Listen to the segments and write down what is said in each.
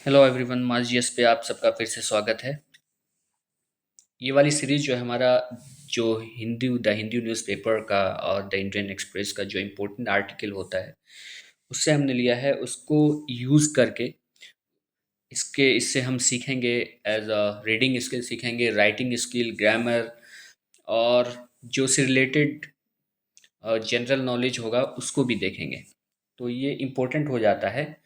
Hello everyone, मास GS पे आप सबका फिर से स्वागत है। ये वाली सीरीज़ जो है हमारा जो हिंदू न्यूज़पेपर का और द इंडियन एक्सप्रेस का जो इम्पोर्टेंट आर्टिकल होता है, उससे हमने लिया है। उसको यूज़ करके इससे हम सीखेंगे एज अ रीडिंग स्किल, सीखेंगे राइटिंग स्किल, ग्रामर और जो से रिलेटेड जनरल नॉलेज होगा उसको भी देखेंगे। तो ये इम्पोर्टेंट हो जाता है,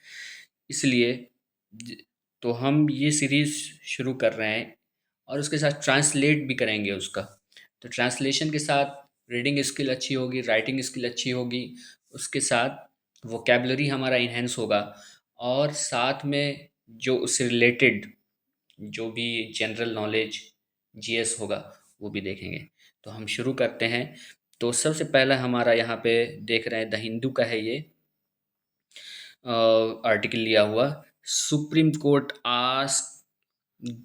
इसलिए ज- तो हम ये सीरीज़ शुरू कर रहे हैं और उसके साथ ट्रांसलेट भी करेंगे उसका। तो ट्रांसलेशन के साथ रीडिंग स्किल अच्छी होगी, राइटिंग स्किल अच्छी होगी, उसके साथ वोकेबलरी हमारा इन्हेंस होगा और साथ में जो उससे रिलेटेड जो भी जनरल नॉलेज जीएस होगा वो भी देखेंगे। तो हम शुरू करते हैं। तो सबसे पहला हमारा यहाँ पे देख रहे हैं, द हिंदू का है ये आर्टिकल लिया हुआ। Supreme Court ask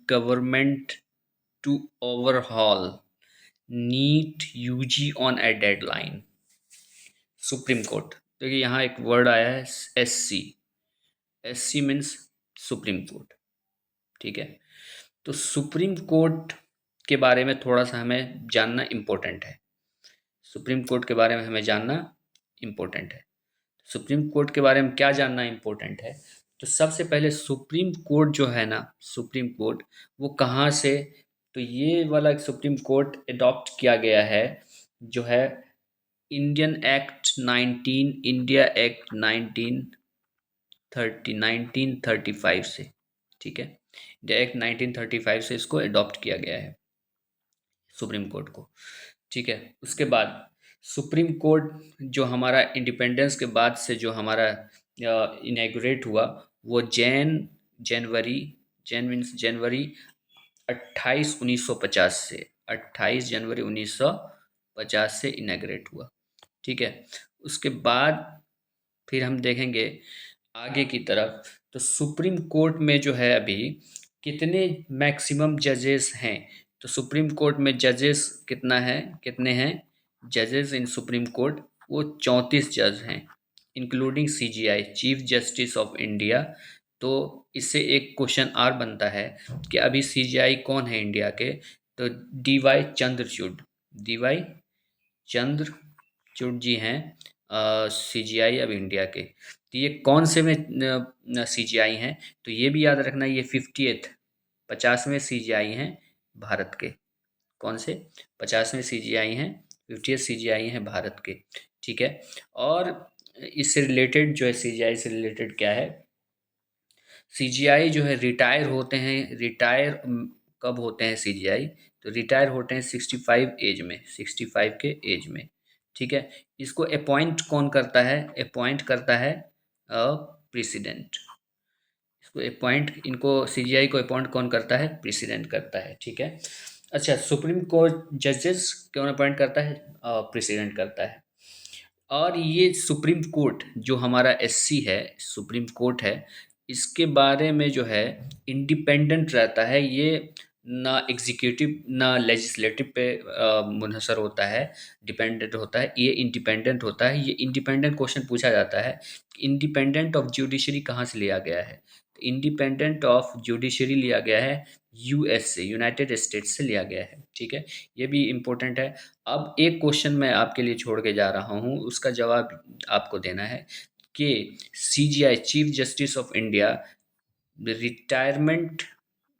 government to overhaul NEET UG on a deadline. Supreme Court, देखिए यहाँ एक वर्ड आया है SC. SC means Supreme Court, ठीक है। तो सुप्रीम कोर्ट के बारे में थोड़ा सा हमें जानना इम्पोर्टेंट है। सुप्रीम कोर्ट के बारे में हमें जानना इम्पोर्टेंट है। सुप्रीम कोर्ट के बारे में क्या जानना इम्पोर्टेंट है? तो सबसे पहले सुप्रीम कोर्ट जो है ना, सुप्रीम कोर्ट वो कहाँ से, तो ये वाला सुप्रीम कोर्ट अडॉप्ट किया गया है जो है इंडियन एक्ट 19, इंडिया एक्ट 1935 से, ठीक है। इंडिया एक्ट 1935 से इसको अडॉप्ट किया गया है सुप्रीम कोर्ट को, ठीक है। उसके बाद सुप्रीम कोर्ट जो हमारा इंडिपेंडेंस के बाद से जो हमारा इनैगुरेट हुआ, वो जनवरी, जैन मीन्स जनवरी 28 1950 से, 28 जनवरी 1950 से इनैगुरेट हुआ, ठीक है। उसके बाद फिर हम देखेंगे आगे की तरफ। तो सुप्रीम कोर्ट में जो है अभी कितने मैक्सिमम जजेस हैं? तो सुप्रीम कोर्ट में जजेस कितना है, कितने हैं जजेस इन सुप्रीम कोर्ट? वो 34 जज हैं, including CGI, chief justice of India. तो इससे एक क्वेश्चन और बनता है कि अभी सीजीआई कौन है इंडिया के? तो डीवाई चंद्रचूड़, डीवाई चंद्रचूड़ जी हैं सीजीआई अब इंडिया के। तो ये कौन से में सीजीआई हैं? तो ये भी याद रखना, ये 50th, 50वें सीजीआई हैं भारत के। कौन से? 50वें सीजीआई हैं, 50th सीजीआई हैं भारत के, ठीक है। और इससे रिलेटेड जो है, सीजीआई से रिलेटेड क्या है, सीजीआई जो है रिटायर होते हैं। रिटायर कब होते हैं सीजीआई? तो रिटायर होते हैं 65 एज में, 65 के एज में, ठीक है। इसको अपॉइंट कौन करता है? अपॉइंट करता है प्रेसिडेंट। इसको अपॉइंट, इनको सीजीआई को अपॉइंट कौन करता है? प्रेसिडेंट करता है, ठीक है। अच्छा, सुप्रीम कोर्ट जजेस कौन अपॉइंट करता है? प्रेसिडेंट करता है। और ये सुप्रीम कोर्ट जो हमारा एससी है, सुप्रीम कोर्ट है, इसके बारे में जो है इंडिपेंडेंट रहता है। ये ना एग्जीक्यूटिव ना लेजिस्लेटिव पे मुनहसर होता है, डिपेंडेंट होता है। ये इंडिपेंडेंट होता है। ये इंडिपेंडेंट क्वेश्चन पूछा जाता है, इंडिपेंडेंट ऑफ जुडिशरी कहाँ से लिया गया है? इंडिपेंडेंट ऑफ जुडिशरी लिया गया है यूएस से, यूनाइटेड स्टेट्स से लिया गया है, ठीक है। ये भी इम्पोर्टेंट है। अब एक क्वेश्चन मैं आपके लिए छोड़ के जा रहा हूँ, उसका जवाब आपको देना है कि CGI, chief justice of India, retirement,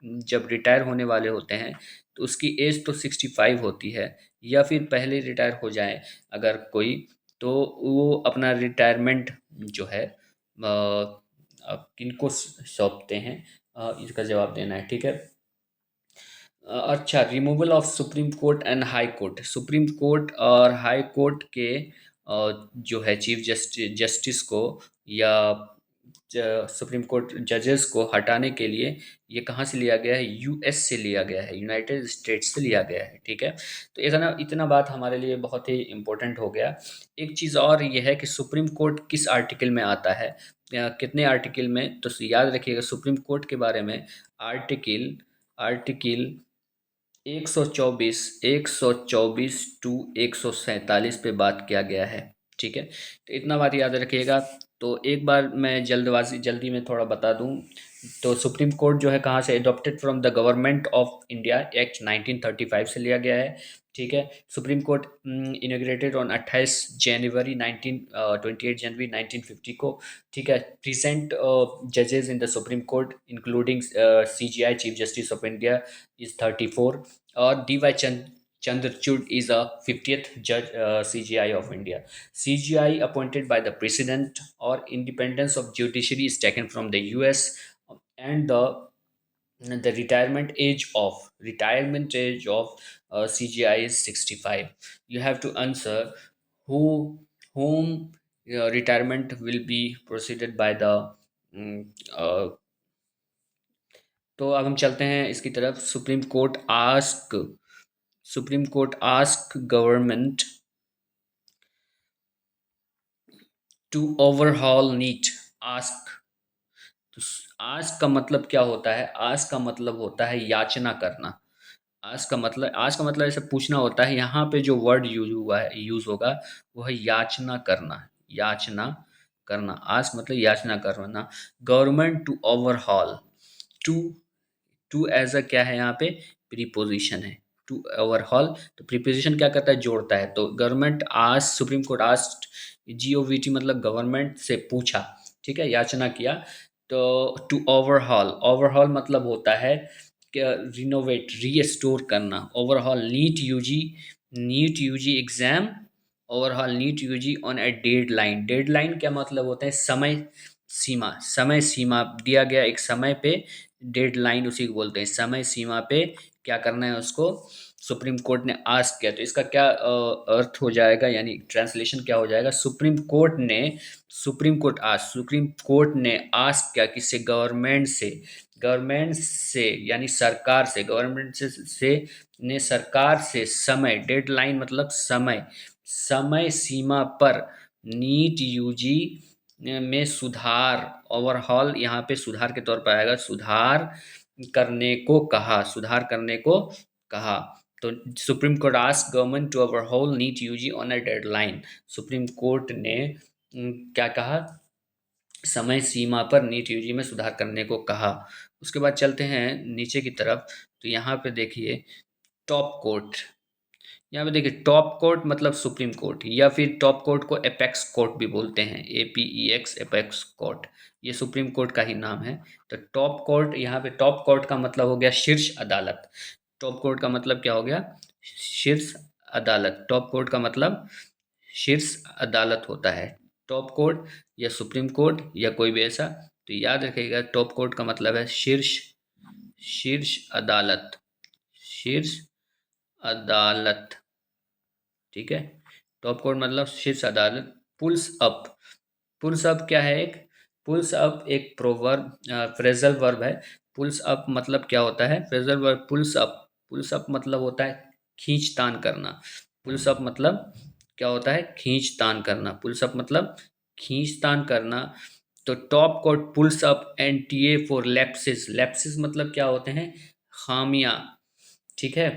जब रिटायर होने वाले होते हैं तो उसकी एज तो 65 होती है, या फिर पहले रिटायर हो जाए अगर कोई, तो वो अपना रिटायरमेंट जो है अब किनको सौंपते हैं? इसका जवाब देना है, ठीक है। अच्छा, removal of supreme court and high court. Supreme court और हाई कोर्ट के जो है चीफ जस्टिस को या सुप्रीम कोर्ट जजेस को हटाने के लिए ये कहाँ से लिया गया है? यूएस से लिया गया है, यूनाइटेड स्टेट्स से लिया गया है, ठीक है। तो इतना इतना बात हमारे लिए बहुत ही इम्पोर्टेंट हो गया। एक चीज़ और ये है कि सुप्रीम कोर्ट किस आर्टिकल में आता है, कितने आर्टिकल में? तो याद रखिएगा सुप्रीम कोर्ट के बारे में आर्टिकल आर्टिकल 124, 124 टू 147 पे बात किया गया है, ठीक है। तो इतना बात याद रखिएगा। तो एक बार मैं जल्दी में थोड़ा बता दूं, तो सुप्रीम कोर्ट जो है कहाँ से adopted from the government of India act 1935 से लिया गया है। ठीक है। सुप्रीम कोर्ट इनॉग्रेटेड ऑन 28 जनवरी 28 जनवरी 1950 को। ठीक है। प्रेजेंट जजेस in the supreme court including CGI chief justice of India is 34, और DY Chandrachud is a 50th judge, CGI of India. CGI appointed by the president, or independence of judiciary is taken from the US, and the retirement age of CGI is 65. You have to answer who whom retirement will be proceeded by the mm, uh, तो अब हम चलते हैं इसकी तरफ। Supreme Court ask government to overhaul NEET. Ask, तो ask का मतलब क्या होता है? आस्क का मतलब होता है याचना करना। आस्क का मतलब ऐसे पूछना होता है। यहाँ पे जो वर्ड यूज होगा वो है याचना करना। याचना करना, आस्क मतलब याचना करना। Government to overhaul, to to as a क्या है यहाँ पे? प्रीपोजिशन है। टू ओवरहॉल, तो प्रीपोजिशन क्या करता है? जोड़ता है। तो गवर्नमेंट आज सुप्रीम कोर्ट आस्ट, GOVT मतलब गवर्नमेंट से पूछा। ठीक है, याचना किया। तो टू ओवरहॉल, ओवरहॉल मतलब होता है रिनोवेट, रीस्टोर करना। Overhaul NEET UG exam, overhaul NEET UG on a deadline. Deadline क्या मतलब होता है? समय सीमा। समय सीमा दिया गया एक समय पे, डेडलाइन उसी को बोलते हैं। समय सीमा पे क्या करना है उसको सुप्रीम कोर्ट ने आस्क किया। तो इसका क्या अर्थ हो जाएगा, यानी ट्रांसलेशन क्या हो जाएगा? सुप्रीम कोर्ट ने आस्क किया किससे? गवर्नमेंट से यानी सरकार से, ने सरकार से समय, डेडलाइन मतलब समय, समय सीमा पर नीट यूजी में सुधार, ओवरहॉल यहाँ पे सुधार के तौर पर आएगा, सुधार करने को कहा। तो Supreme Court ask government to overhaul NEET UG on a deadline. Supreme Court ने क्या कहा? समय सीमा पर नीट यूजी में सुधार करने को कहा। उसके बाद चलते हैं नीचे की तरफ। तो यहाँ पे देखिए टॉप कोर्ट। यहाँ पे देखिए टॉप कोर्ट मतलब सुप्रीम कोर्ट, या फिर टॉप कोर्ट को एपेक्स कोर्ट भी बोलते हैं, APEX, एपेक्स कोर्ट। ये सुप्रीम कोर्ट का ही नाम है। तो टॉप कोर्ट, यहाँ पे टॉप कोर्ट का मतलब हो गया शीर्ष अदालत। टॉप कोर्ट का मतलब क्या हो गया? शीर्ष अदालत। टॉप कोर्ट का मतलब शीर्ष अदालत होता है। टॉप कोर्ट या सुप्रीम कोर्ट या कोई भी ऐसा। तो याद रखिएगा टॉप कोर्ट का मतलब है शीर्ष शीर्ष अदालत, शीर्ष अदालत। ठीक है। टॉप कोर्ट मतलब शीर्ष अदालत। पुल्स अप, पुल्स अप क्या है? पुल्स अप एक प्रोवर्ब, फ्रेजल वर्ब है। पुल्स अप मतलब क्या होता है? फ्रेजल वर्ब पुल्स अप मतलब होता है खींचतान करना। पुल्स अप मतलब क्या होता है? खींचतान करना। पुल्स अप मतलब खींचतान करना। तो top court pulls up NTA for lapses. Lapses मतलब क्या होते हैं? खामियां। ठीक है।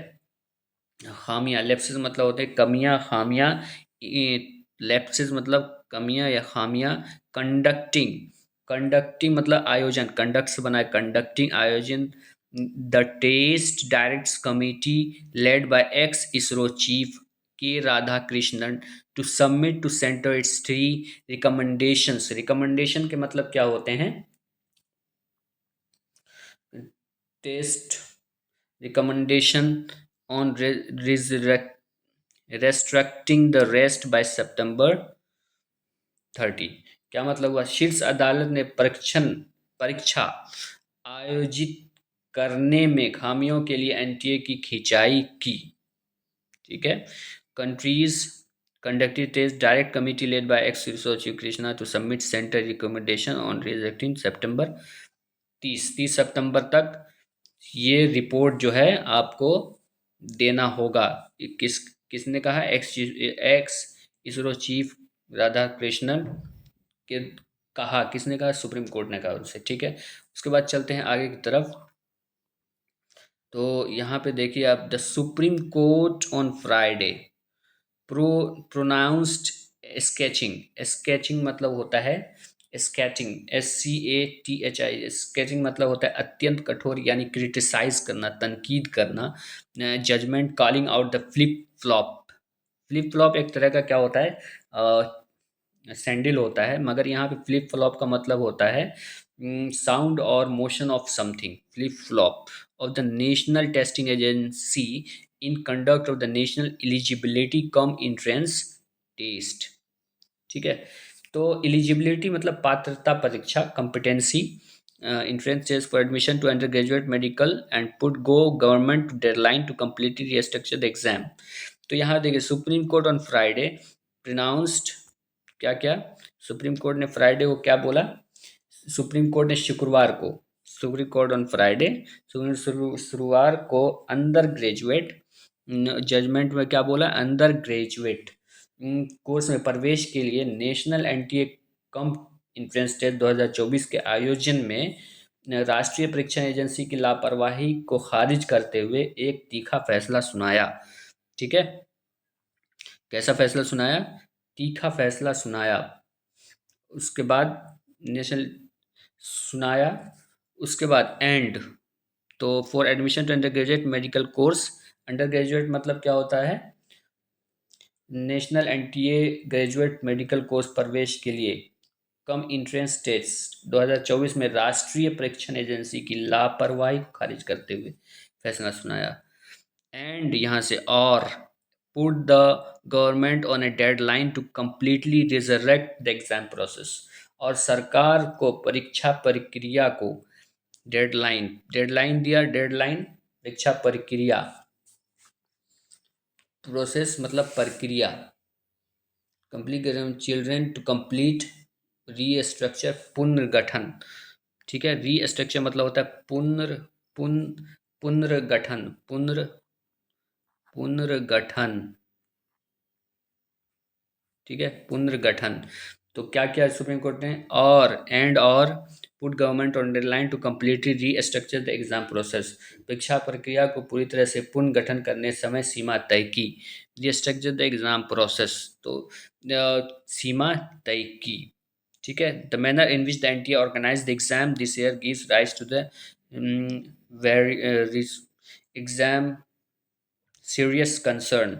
खामियां, लेप्सिस मतलब होते हैं कमियां, खामियां। लेप्सिस मतलब कमियां या खामियां। कंडक्टिंग, कंडक्टिंग मतलब आयोजन, कंडक्ट से बना है कंडक्टिंग, आयोजन। The test directs committee led by ex ISRO chief K Radhakrishnan to submit to centre its 3 recommendations. Recommendation के मतलब क्या होते हैं? Test recommendation on restricting the rest by सितंबर 30। क्या मतलब हुआ? शीर्ष अदालत ने परीक्षा आयोजित करने में खामियों के लिए NTA की खिंचाई की। ठीक है। Countries conducted test direct committee led by ex research Krishna to submit center recommendation on rejecting September 30 सितंबर तक ये रिपोर्ट जो है आपको देना होगा। किसने कहा? एक्स इसरो चीफ राधा कृष्णन के कहा। किसने कहा? सुप्रीम कोर्ट ने कहा उनसे। ठीक है। उसके बाद चलते हैं आगे की तरफ। तो यहाँ पे देखिए आप, the supreme Court on Friday pronounced sketching. Sketching मतलब होता है स्केटिंग, SCATHI, स्केटिंग मतलब होता है अत्यंत कठोर यानी क्रिटिसाइज करना, तनकीद करना। Judgement, calling out the flip flop. Flip flop एक तरह का क्या होता है, सैंडल होता है, मगर यहाँ पे फ्लिप फ्लॉप का मतलब होता है साउंड और motion of something. Flip flop of the National Testing Agency in conduct of the National Eligibility cum Entrance Test. ठीक है, तो एलिजिबिलिटी मतलब पात्रता परीक्षा, competency. Entrance test for admission to undergraduate medical and put go government deadline to completely restructure the exam. तो यहाँ देखिए, Supreme Court on Friday pronounced, क्या क्या, सुप्रीम कोर्ट ने फ्राइडे को क्या बोला, सुप्रीम कोर्ट ने शुक्रवार को, सुप्रीम कोर्ट ऑन फ्राइडे, शुक्रवार को अंडर ग्रेजुएट जजमेंट में क्या बोला, अंडर ग्रेजुएट कोर्स में प्रवेश के लिए नेशनल एनटीए कम इंट्रेंस टेस्ट 2024 के आयोजन में राष्ट्रीय परीक्षा एजेंसी की लापरवाही को खारिज करते हुए एक तीखा फैसला सुनाया। ठीक है, कैसा फैसला सुनाया, तीखा फैसला सुनाया। उसके बाद नेशनल सुनाया, उसके बाद एंड, तो for admission to undergraduate medical course, undergraduate मतलब क्या होता है, national NTA graduate medical course प्रवेश के लिए कम इंट्रेंस टेस्ट 2024 में राष्ट्रीय परीक्षण एजेंसी की लापरवाही को खारिज करते हुए फैसला सुनाया। एंड यहाँ से और, put the government on a deadline to completely resurrect the exam process, और सरकार को परीक्षा प्रक्रिया को, डेडलाइन, डेडलाइन दिया, डेडलाइन, परीक्षा प्रक्रिया, प्रोसेस मतलब प्रक्रिया, complete children to complete restructure, पुनर्गठन। ठीक है, रीस्ट्रक्चर मतलब होता है पुनर्गठन, पुनर्गठन। ठीक है, पुनर्गठन। तो क्या किया सुप्रीम कोर्ट ने, और एंड और put government on deadline to completely restructure the exam process, परीक्षा प्रक्रिया को पूरी तरह से पुनर्गठन करने समय सीमा तय की, रीस्ट्रक्चर द एग्जाम प्रोसेस, तो सीमा तय की। ठीक है, the manner in which the NTA organise the exam this year gives rise to the very exam serious concern,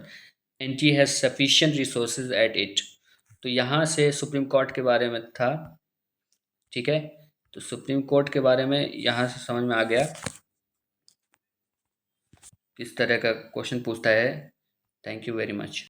NTA has sufficient resources at it. तो यहाँ से सुप्रीम कोर्ट के बारे में था। ठीक है, तो सुप्रीम कोर्ट के बारे में यहाँ से समझ में आ गया किस तरह का क्वेश्चन पूछता है। Thank you very much.